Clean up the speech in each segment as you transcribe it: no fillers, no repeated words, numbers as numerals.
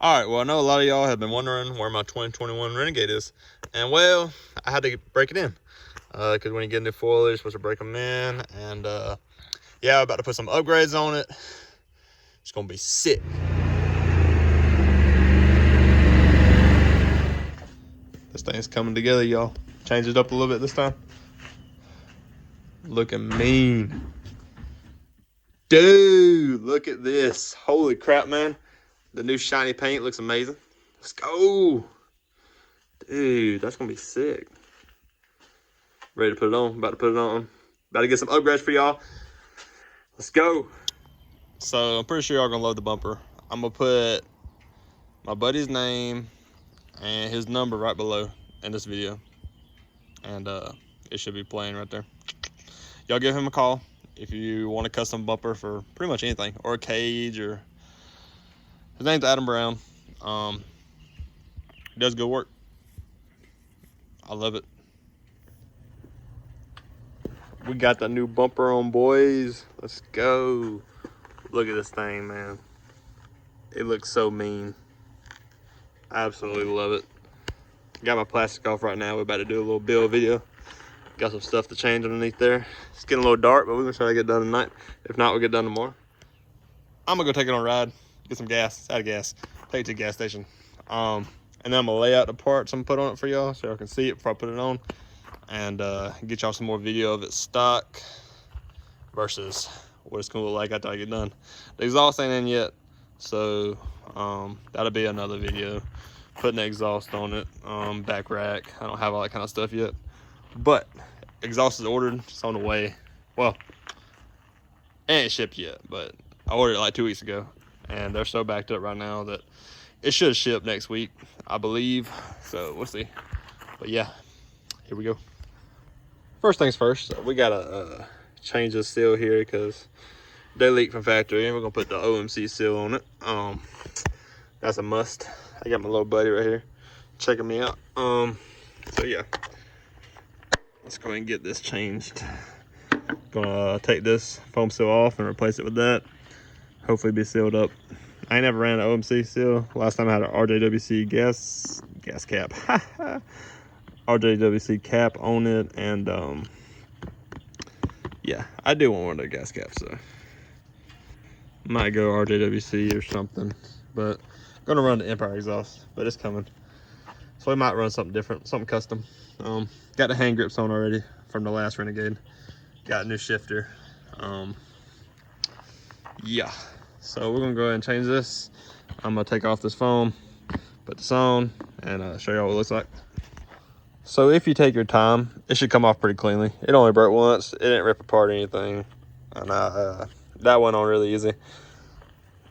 Alright, well, I know a lot of y'all have been wondering where my 2021 Renegade is. And, well, I had to break it in. Because when you get new foil, you're supposed to break them in. And, yeah, I'm about to put some upgrades on it. It's going to be sick. This thing's coming together, y'all. Change it up a little bit this time. Looking mean. Dude, look at this. Holy crap, man. The new shiny paint looks amazing. Let's go. Dude, that's going to be sick. Ready to put it on. About to put it on. About to get some upgrades for y'all. Let's go. So, I'm pretty sure y'all going to love the bumper. I'm going to put my buddy's name and his number right below in this video. And it should be playing right there. Y'all give him a call if you want a custom bumper for pretty much anything. Or a cage or... His name's Adam Brown. He does good work. I love it. We got the new bumper on, boys. Let's go. Look at this thing, man. It looks so mean. I absolutely love it. Got my plastic off right now. We're about to do a little build video. Got some stuff to change underneath there. It's getting a little dark, but we're gonna try to get done tonight. If not, we'll get done tomorrow. I'm gonna go take it on a ride. Get some gas, out of gas, take it to the gas station. And then I'm gonna lay out the parts I'm gonna put on it for y'all so y'all can see it before I put it on. And get y'all some more video of it stock versus what it's gonna look like after I get done. The exhaust ain't in yet, so that'll be another video. Putting the exhaust on it, back rack. I don't have all that kind of stuff yet. But exhaust is ordered, it's on the way. Well, it ain't shipped yet, but I ordered it like 2 weeks ago. And they're so backed up right now that it should ship next week, I believe. So we'll see. But yeah, here we go. First things first, we gotta change the seal here because they leak from factory, and we're gonna put the OMC seal on it. That's a must. I got my little buddy right here checking me out. So yeah, let's go ahead and get this changed. Gonna take this foam seal off and replace it with that. Hopefully be sealed up. I ain't never ran an OMC seal. Last time I had an RJWC gas cap. RJWC cap on it, and yeah, I do want one of the gas caps, so might go RJWC or something. But I'm gonna run the Empire exhaust, but it's coming. So we might run something different, something custom. Got the hand grips on already from the last Renegade. Got a new shifter. Yeah, so we're gonna go ahead and change this. I'm gonna take off this foam, put this on, and show y'all what it looks like. So if you take your time, it should come off pretty cleanly. It only broke once. It didn't rip apart or anything, and that went on really easy.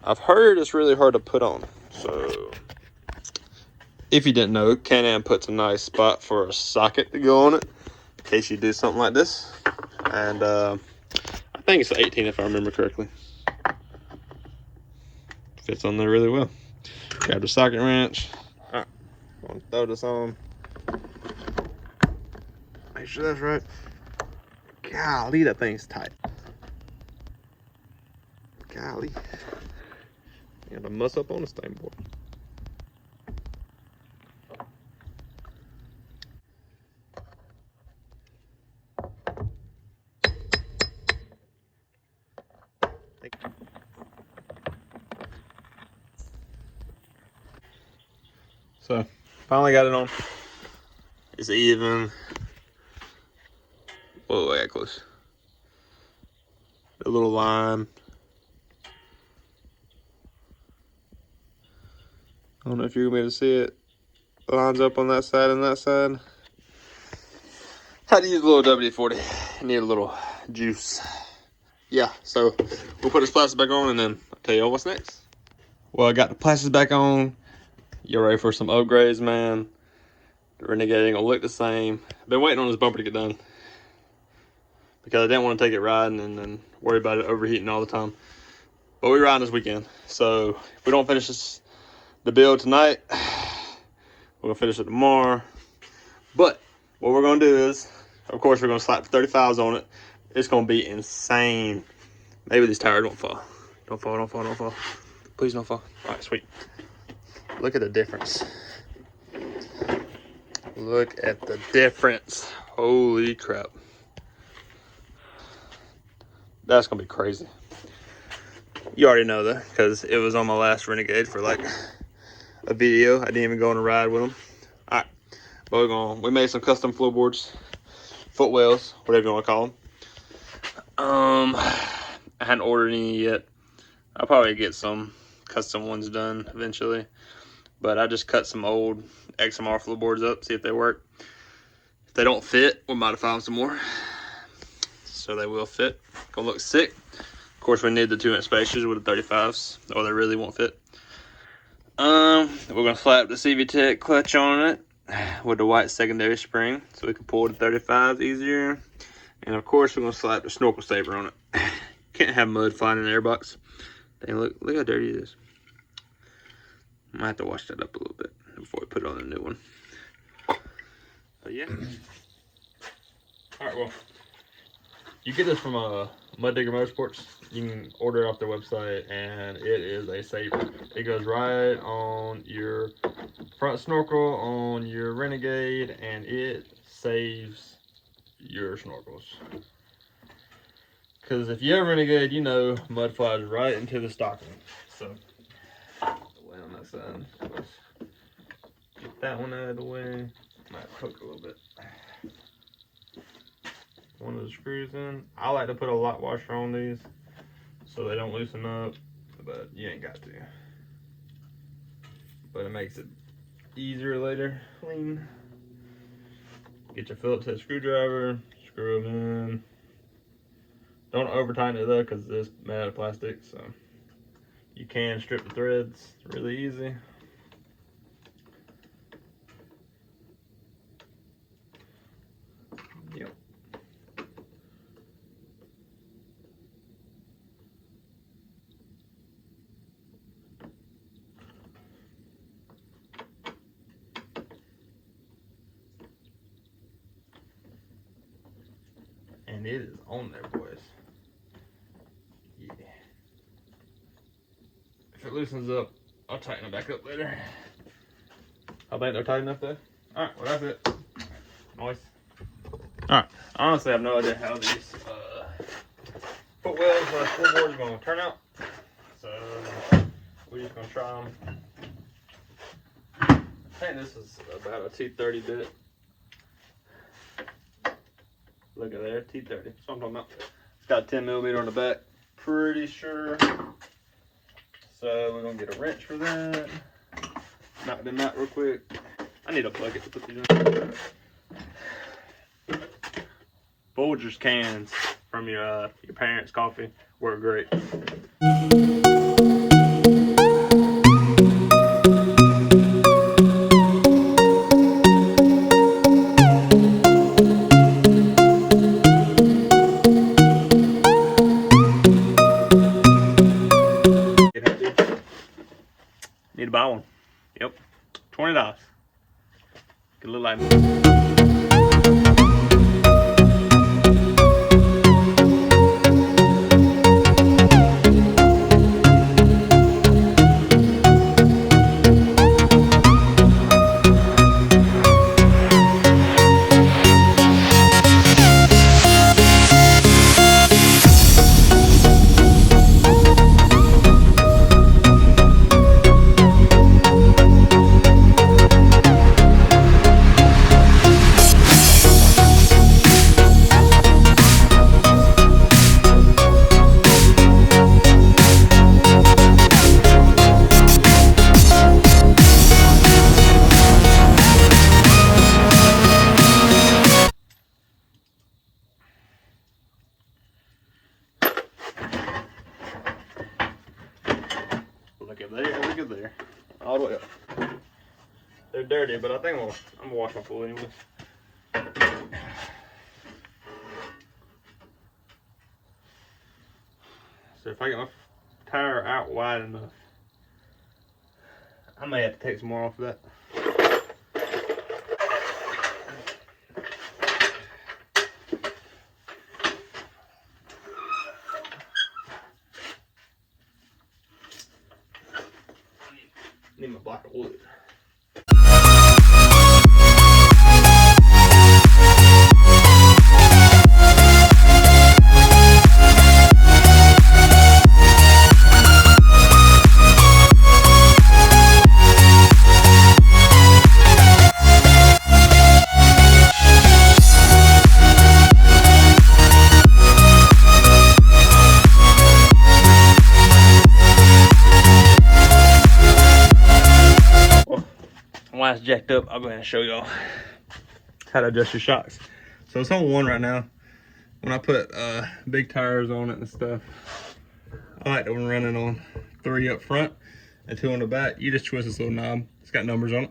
I've heard it's really hard to put on. So if you didn't know, Can-Am puts a nice spot for a socket to go on it in case you do something like this. And I think it's 18 if I remember correctly. Fits on there really well. Grab the socket wrench. All right, I'm gonna throw this on. Make sure that's right. Golly, that thing's tight. Golly. You gotta muss up on this thing, boy. So, finally got it on. It's even. Whoa, I got close. A little line. I don't know if you're gonna be able to see it. Lines up on that side and that side. Had to use a little WD-40. Need a little juice. Yeah, so we'll put this plastic back on and then I'll tell you all what's next. Well, I got the plastic back on. You're ready for some upgrades, man. The Renegade ain't gonna look the same. I've been waiting on this bumper to get done because I didn't want to take it riding and then worry about it overheating all the time. But we're riding this weekend, so if we don't finish the build tonight, we're gonna finish it tomorrow. But what we're gonna do is, of course, we're gonna slap 35s on it. It's gonna be insane. Maybe these tires won't fall. Don't fall, don't fall, don't fall. Please don't fall. All right, sweet. Look at the difference. Look at the difference. Holy crap. That's gonna be crazy. You already know that because it was on my last Renegade for like a video. I didn't even go on a ride with them. All right, but we made some custom floorboards, footwells, whatever you want to call them. I hadn't ordered any yet. I'll probably get some custom ones done eventually, but I just cut some old XMR floorboards up, see if they work. If they don't fit, we'll modify them some more so they will fit. Gonna look sick. Of course, we need the 2-inch spacers with the 35s, or they really won't fit. We're gonna slap the CVTech clutch on it with the white secondary spring so we can pull the 35s easier. And of course, we're gonna slap the snorkel saver on it. Can't have mud flying in the airbox. Dang, look how dirty it is. I might have to wash that up a little bit before we put it on the new one. But yeah. All right, well, you get this from Mud Digger Motorsports. You can order it off their website, and it is a saver. It goes right on your front snorkel on your Renegade, and it saves your snorkels. Because if you have a Renegade, you know mud flies right into the stocking. So, away on that side. Let's get that one out of the way. Might poke a little bit. One of the screws in. I like to put a lot washer on these so they don't loosen up, but you ain't got to. But it makes it easier later. Clean. Get your Phillips head screwdriver, screw them in. Don't over tighten it though, because it's made out of plastic, so you can strip the threads really easy. Yep. And it is on there, boys. Yeah. If it loosens up, I'll tighten it back up later. I think they're tight enough though. Alright, well that's it. Nice. Alright, I honestly have no idea how these footwells or floorboards are going to turn out. So, we're just going to try them. I think this is about a T30 bit. Look at there, T30. That's what I'm talking about. It's got 10mm on the back, pretty sure. So we're gonna get a wrench for that. Knock them out real quick. I need a bucket to put these in. Folgers cans from your parents' coffee work great. Need to buy one. Yep, $20. Get a little like They're dirty, but I think I'm gonna wash my pool anyway. So if I get my tire out wide enough, I may have to take some more off of that. Need my block of wood. While it's jacked up, I'll go ahead and show y'all how to adjust your shocks. So it's on 1 right now. When I put big tires on it and stuff, I like to run it on 3 up front and 2 on the back. You just twist this little knob. It's got numbers on it.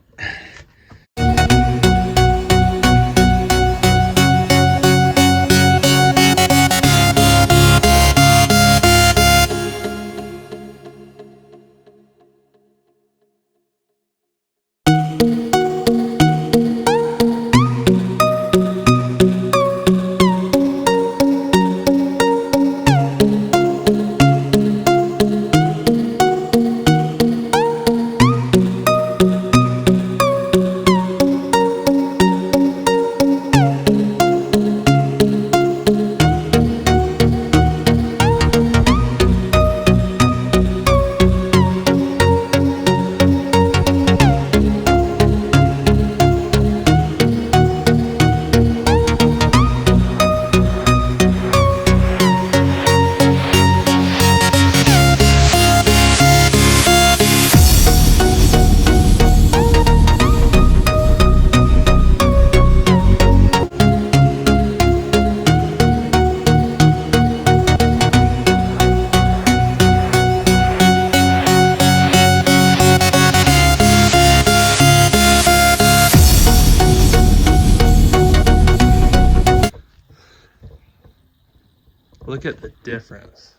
Look at the difference.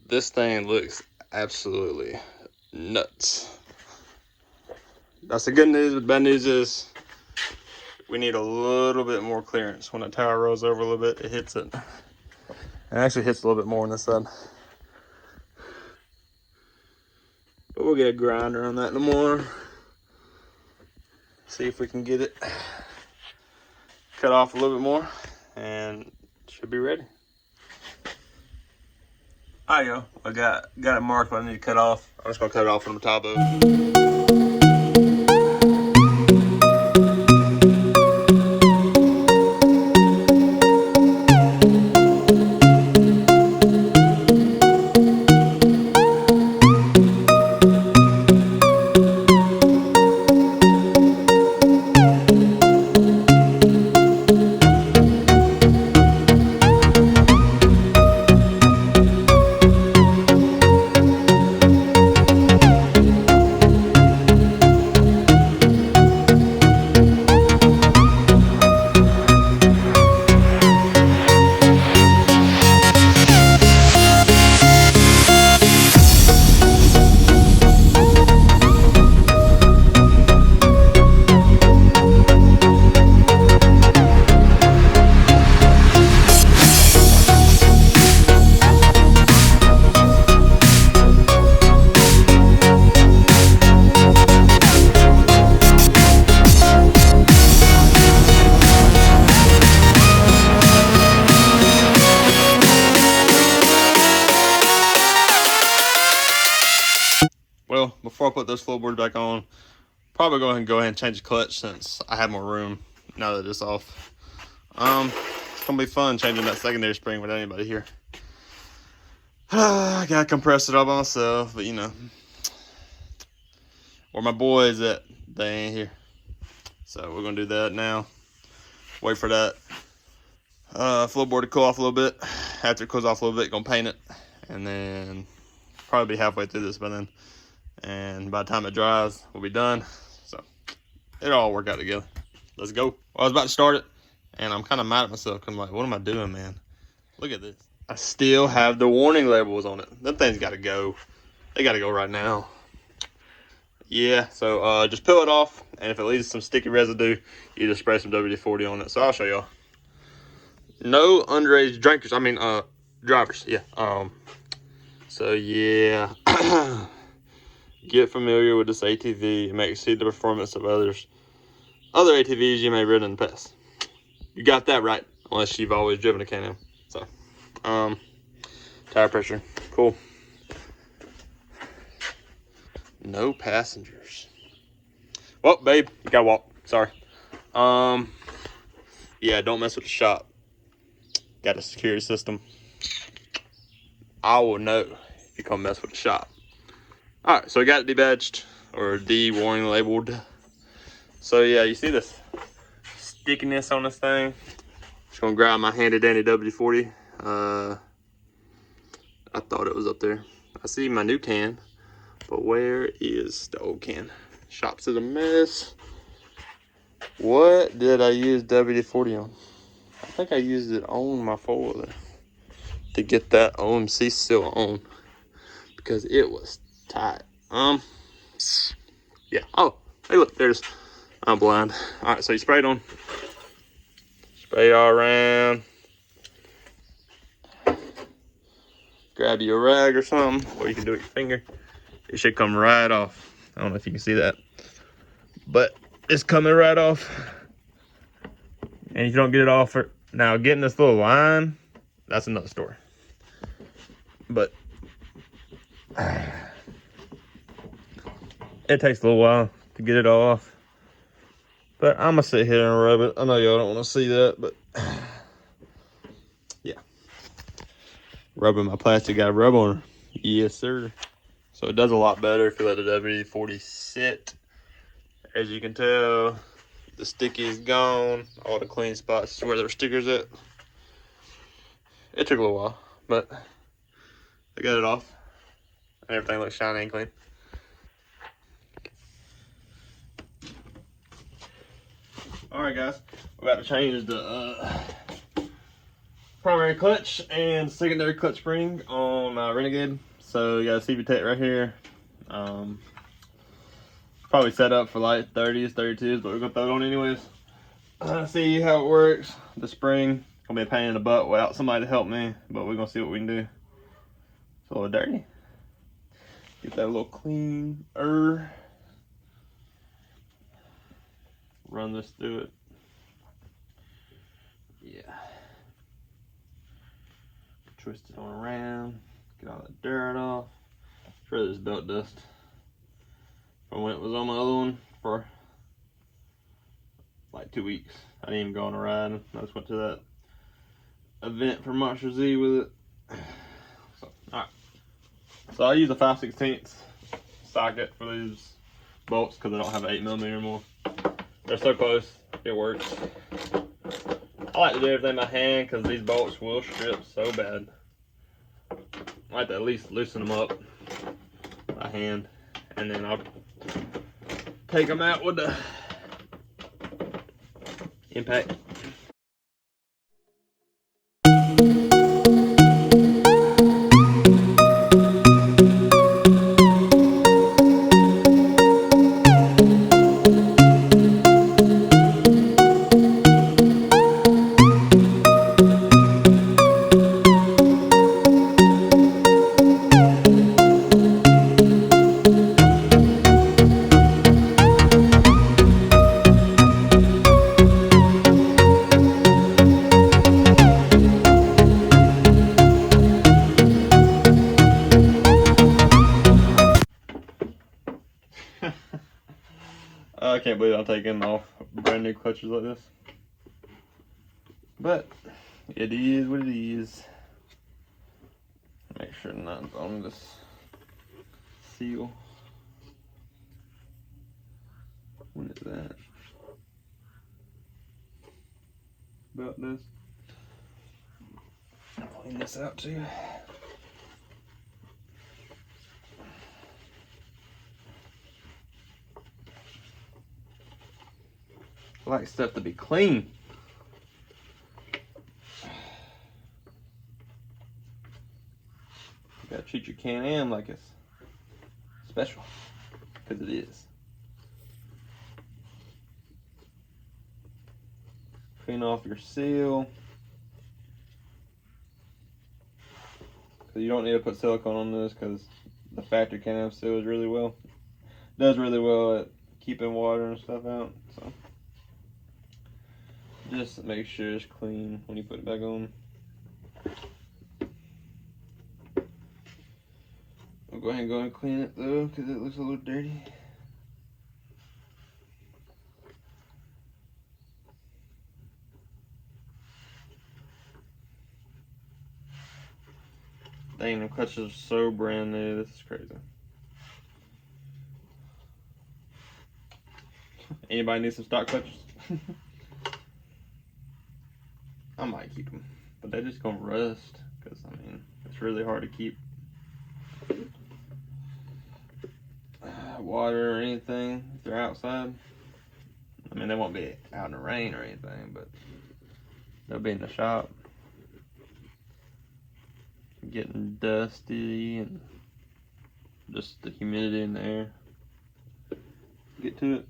This thing looks absolutely nuts. That's the good news. The bad news is we need a little bit more clearance. When the tire rolls over a little bit, it hits it. It actually hits a little bit more on this side. But we'll get a grinder on that in the morning. See if we can get it cut off a little bit more, and should be ready. There you go. I got it marked what I need to cut off. I'm just gonna cut it off from the top of it. Well, before I put those floorboards back on, probably go ahead and change the clutch since I have more room now that it's off. It's gonna be fun changing that secondary spring without anybody here. I gotta compress it all by myself, but you know, where my boys at, they ain't here. So we're gonna do that now. Wait for that floorboard to cool off a little bit. After it cools off a little bit, gonna paint it, and then probably be halfway through this by then. And by the time it dries, we'll be done. It'll all work out together. Let's go. Well, I was about to start it, and I'm kind of mad at myself because I'm like, what am I doing, man? Look at this. I still have the warning labels on it. That thing's got to go. They got to go right now. Yeah, so just peel it off, and if it leaves some sticky residue, you just spray some WD-40 on it. So I'll show y'all. No underage drinkers. I mean, drivers. Yeah. So yeah, get familiar with this ATV. It may exceed the performance of other ATVs you may have ridden in the past. You got that right, unless you've always driven a Can-Am. So, tire pressure, cool. No passengers. Well, babe, you gotta walk. Sorry. Yeah, don't mess with the shop. Got a security system. I will know if you come mess with the shop. All right, so we got it debadged or de-warning labeled. So yeah, you see this stickiness on this thing? Just gonna grab my handy dandy WD-40. I thought it was up there. I see my new can, but where is the old can? Shops is a mess. What did I use WD-40 on? I think I used it on my four-wheeler to get that OMC seal on because it was tight. Yeah. Oh, hey, look, there's. I'm blind. All right, so you spray it on. Spray all around. Grab you a rag or something, or you can do it with your finger. It should come right off. I don't know if you can see that, but it's coming right off. And if you don't get it off, now getting this little line, that's another story. But it takes a little while to get it off. But I'm gonna sit here and rub it. I know y'all don't want to see that, but yeah. Rubbing my plastic guy rub on her. Yes, sir. So it does a lot better if you let the WD-40 sit. As you can tell, the sticky is gone. All the clean spots where there were stickers at. It took a little while, but I got it off. And everything looks shiny and clean. Alright guys, we're about to change the primary clutch and secondary clutch spring on my Renegade. So you got a CB Tech right here. Probably set up for like 30s, 32s, but we're gonna throw it on anyways. See how it works. The spring gonna be a pain in the butt without somebody to help me, but we're gonna see what we can do. It's a little dirty. Get that a little cleaner. Run this through it. Yeah. Twist it on around. Get all that dirt off. Sure, there's belt dust from when it was on my other one for like 2 weeks. I didn't even go on a ride. I just went to that event for Monster Z with it. So, alright. So I use a 5/16 socket for these bolts because I don't have an 8mm anymore. They're so close, it works. I like to do everything by hand because these bolts will strip so bad. I like to at least loosen them up by hand, and then I'll take them out with the impact. I can't believe I'm taking off brand new clutches like this. But it is what it is. Make sure nothing's on this seal. When is that? About this. I'll clean this out too. I like stuff to be clean. You gotta treat your Can-Am like it's special, because it is. Clean off your seal. Because you don't need to put silicone on this, because the factory Can-Am seal does really well at keeping water and stuff out. So just make sure it's clean when you put it back on. I'll go ahead and clean it though, because it looks a little dirty. Dang, the clutches are so brand new. This is crazy. Anybody need some stock clutches? I might keep them, but they're just gonna rust, because I mean, it's really hard to keep water or anything if they're outside. I mean, they won't be out in the rain or anything, but they'll be in the shop getting dusty and just the humidity in the air. Get to it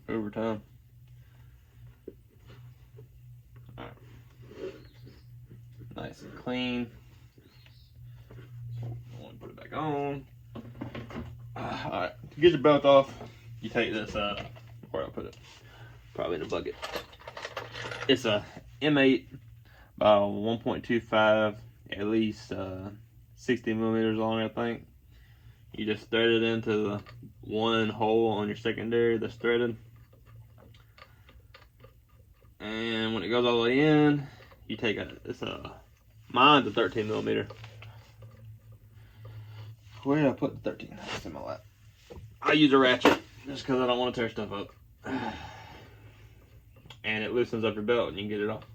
over time. All right. Nice and clean. So I want to put it back on. All right, to get your belt off, you take this, where I'll put it, probably in a bucket. It's a M8 by 1.25, at least 60 millimeters long, I think. You just thread it into the one hole on your secondary that's threaded. And when it goes all the way in, you take mine's a 13 millimeter. Where did I put the 13? It's in my lap. I use a ratchet just because I don't want to tear stuff up. And it loosens up your belt and you can get it off.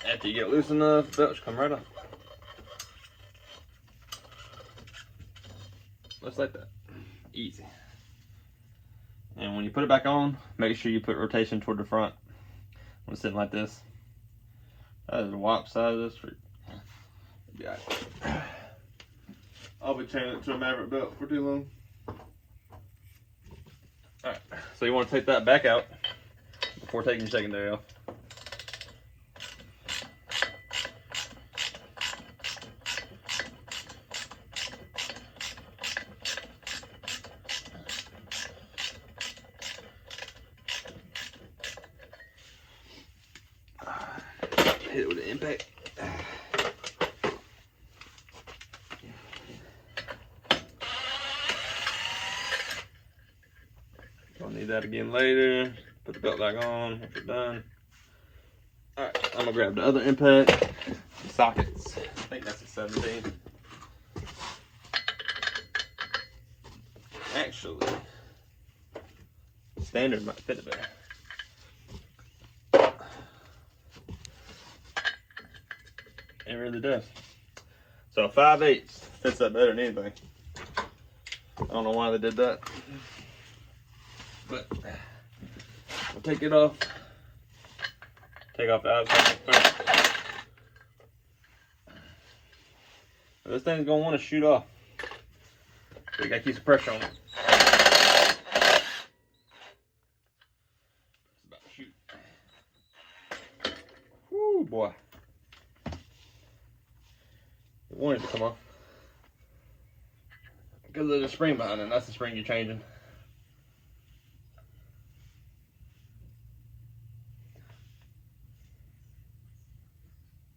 After you get it loose enough, the belt should come right off. Just like that. Easy. And when you put it back on, make sure you put rotation toward the front. When it's sitting like this. That is the wop side of this. Be all right. I'll be chaining it to a Maverick belt for too long. Alright, so you want to take that back out before taking your secondary off. Hit it with an impact. I'll need that again later. Put the belt back on if you're done. Alright, I'm gonna grab the other impact. Sockets. I think that's a 17. Actually, standard might fit it better. It really does. So 5/8 fits that better than anything. I don't know why they did that, but we'll take it off. Take off the outside first. This thing's gonna want to shoot off. So you gotta keep some pressure on it. It's about to shoot. Woo, boy. It wanted to come off because there's a spring behind it, and that's the spring you're changing.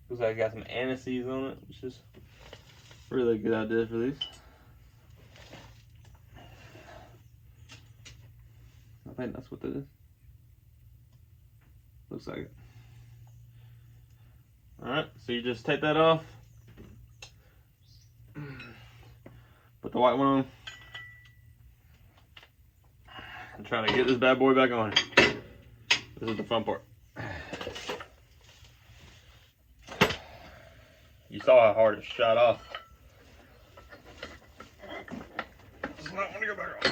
Looks like I got some anise on it, which is a really good idea for these. think that's what that is. Looks like it. Alright, so you just take that off. Put the white one on. And try to get this bad boy back on. This is the fun part. You saw how hard it shot off. Just not want to go back on.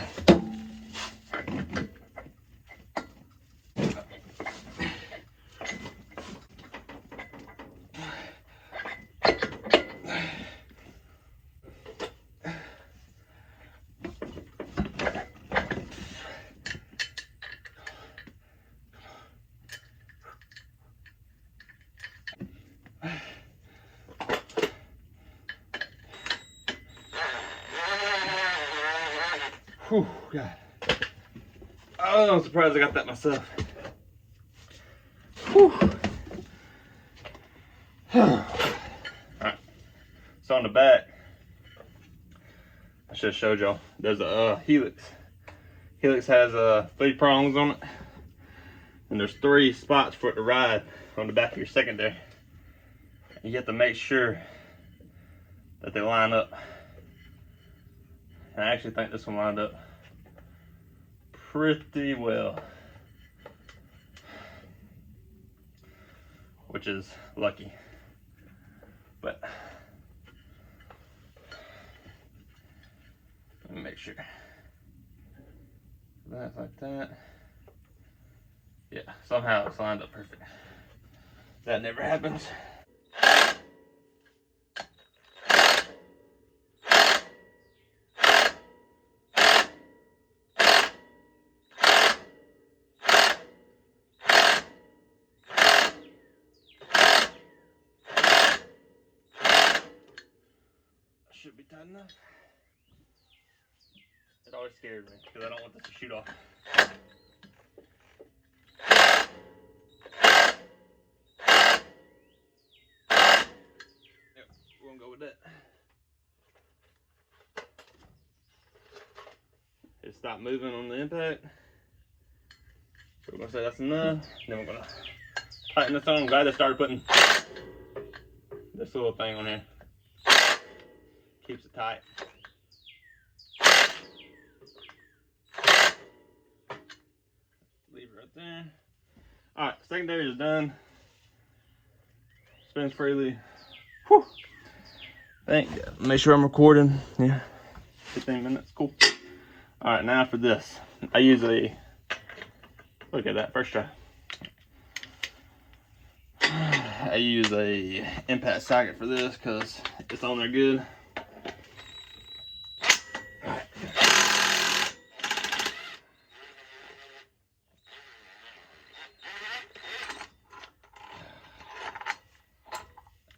Whew, God. Oh, I'm surprised I got that myself. Whew. Alright, so on the back, I should have showed y'all, there's a helix. Helix has 3 prongs on it, and there's 3 spots for it to ride on the back of your secondary. And you have to make sure that they line up. And I actually think this one lined up pretty well, which is lucky. But let me make sure. That's like that. Yeah, somehow it's lined up perfect. That never happens. Should be tight enough. It always scared me because I don't want this to shoot off. Yep, we're gonna go with that. It stopped moving on the impact. So we're gonna say that's enough. Then we're gonna tighten this on. I'm glad they started putting this little thing on here. Keeps it tight. Leave it right there. Alright, secondary is done. Spins freely. Whew. Make sure I'm recording. Yeah. 15 minutes. Cool. Alright, now for this. I use a, look at that, first try. I use a impact socket for this because it's on there good.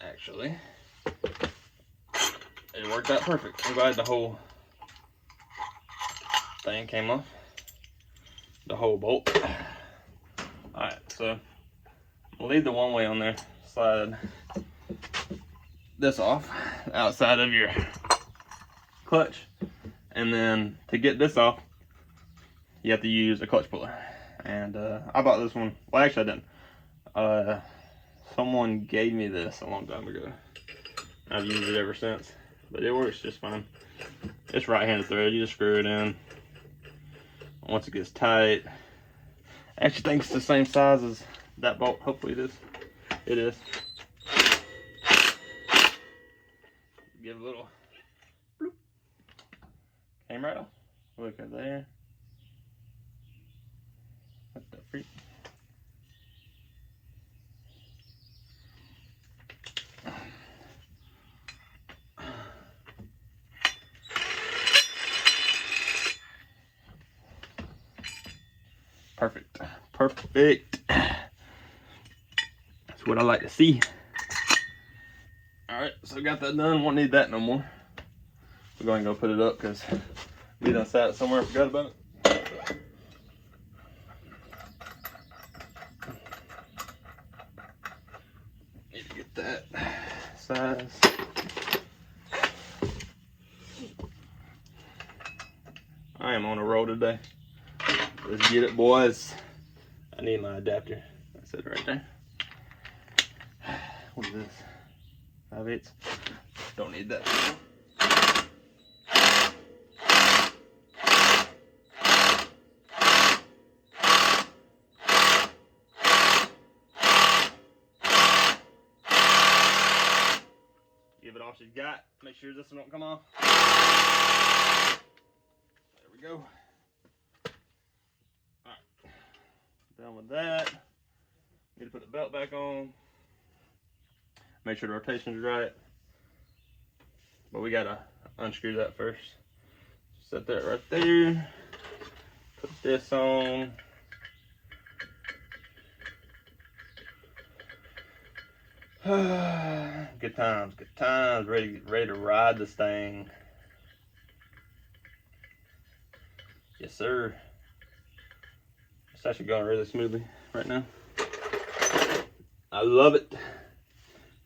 Actually, it worked out perfect. I'm glad the whole thing came off. The whole bolt. Alright, so we'll leave the one way on there. Slide this off outside of your clutch. And then to get this off, you have to use a clutch puller. And I bought this one. Well, actually I didn't. Someone gave me this a long time ago. I've used it ever since, but it works just fine. It's right-handed thread. You just screw it in. Once it gets tight, I actually think it's the same size as that bolt. Hopefully it is. It is. Give a little bloop. Came right off. Look at there. What the freak? Perfect. Perfect. That's what I like to see. Alright, so got that done. Won't need that no more. We're going to go put it up because we done sat it somewhere and forgot about it. Need to get that size. I am on a roll today. Let's get it, boys. I need my adapter. That's it right there. What is this? 5/8. Don't need that. Give it all she's got. Make sure this one don't come off. There we go. Alright. Done with that. Need to put the belt back on. Make sure the rotation's right. But we gotta unscrew that first. Set that right there. Put this on. Good times, good times. Ready to ride this thing. Yes, sir. It's actually going really smoothly right now. I love it.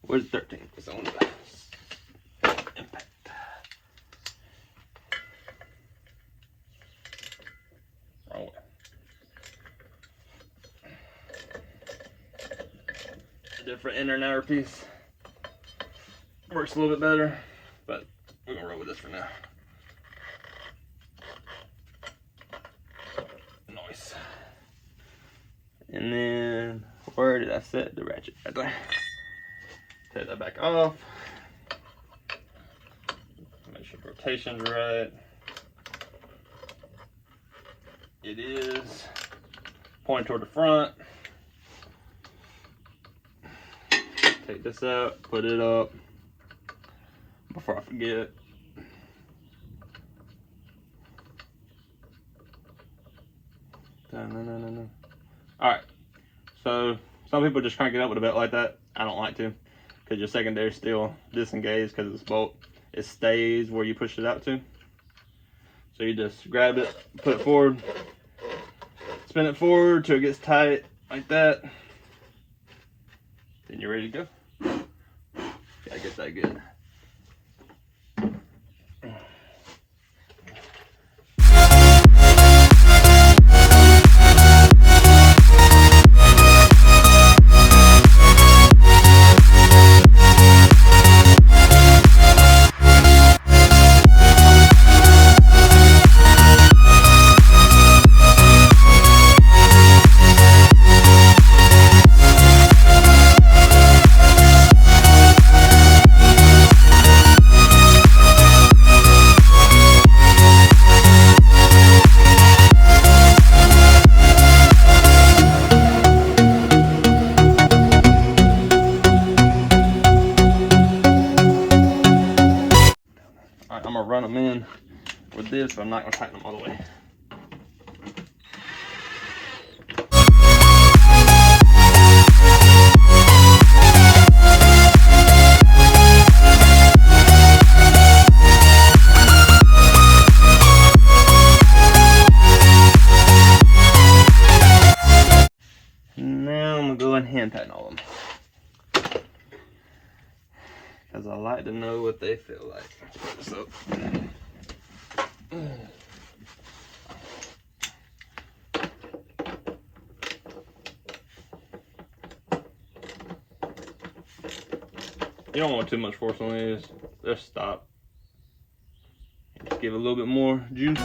Where's the 13? It's on the back. Impact. Wrong way. A different inner and outer piece. Works a little bit better, but we're gonna roll with this for now. Nice. And then, where did I set the ratchet? Right there. Take that back off. Make sure the rotation's right. It is. Pointing toward the front. Take this out, put it up before I forget. No. Alright, so some people just crank it up with a belt like that. I don't like to, because your secondary is still disengaged because it's bolt. It stays where you push it out to. So you just grab it, put it forward, spin it forward till it gets tight like that. Then you're ready to go. Gotta get that good. I'm gonna run them in with this, but I'm not gonna tighten them all the way. Now I'm gonna go and hand tighten all of them, because I like to know what they feel like. Let's put this up. You don't want too much force on these. Just stop. Just give it a little bit more juice.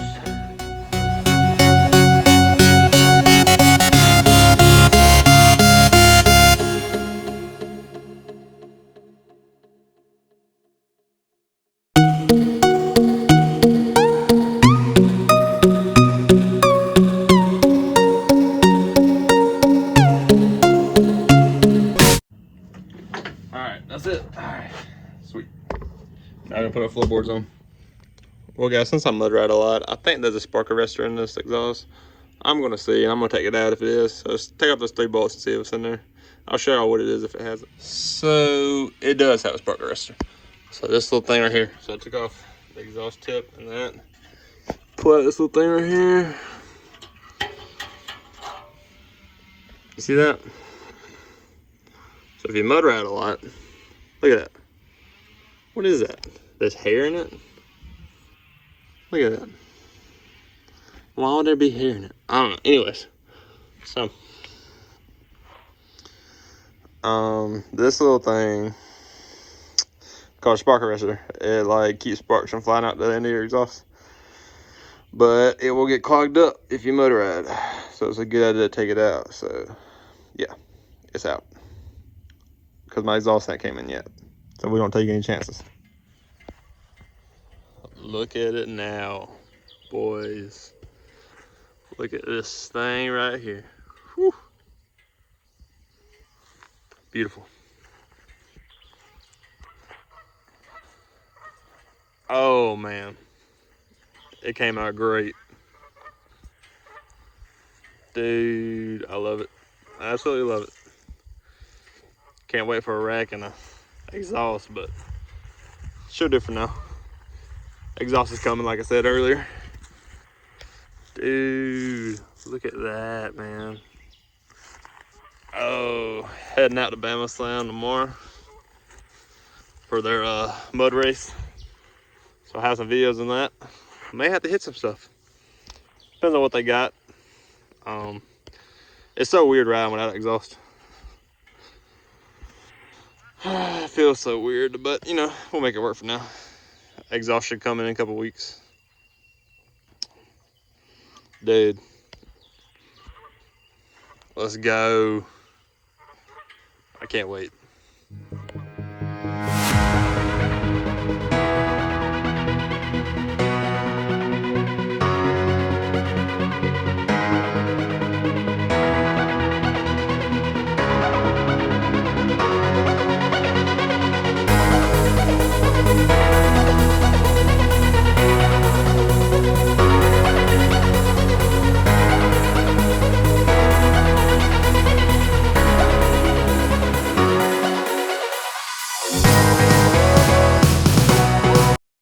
That's it. Alright, sweet. Now I'm gonna put our floorboards on. Well guys, since I mud ride a lot, I think there's a spark arrestor in this exhaust. I'm gonna see, and I'm gonna take it out if it is. So let's take off those 3 bolts and see if it's in there. I'll show y'all what it is if it has it. So it does have a spark arrestor. So this little thing right here. So I took off the exhaust tip and that. Pull out this little thing right here. You see that? So if you mud ride a lot, look at that. What is that? There's hair in it? Look at that. Why would they be hearing it? I don't know. Anyways, so this little thing called spark arrestor, it like keeps sparks from flying out the end of your exhaust, but it will get clogged up if you motor ride. So it's a good idea to take it out. So yeah, it's out because my exhaust ain't came in yet, so we don't take any chances. Look at it now, boys. Look at this thing right here. Whew. Beautiful. Oh man, it came out great. Dude, I love it. I absolutely love it. Can't wait for a rack and a exhaust, but should do for now. Exhaust is coming, like I said earlier. Dude, look at that, man. Oh, heading out to Bama Slam tomorrow for their mud race. So I have some videos on that. May have to hit some stuff. Depends on what they got. It's so weird riding without exhaust. It feels so weird, but you know, we'll make it work for now. Exhaust should come in a couple weeks. Dude, let's go. I can't wait.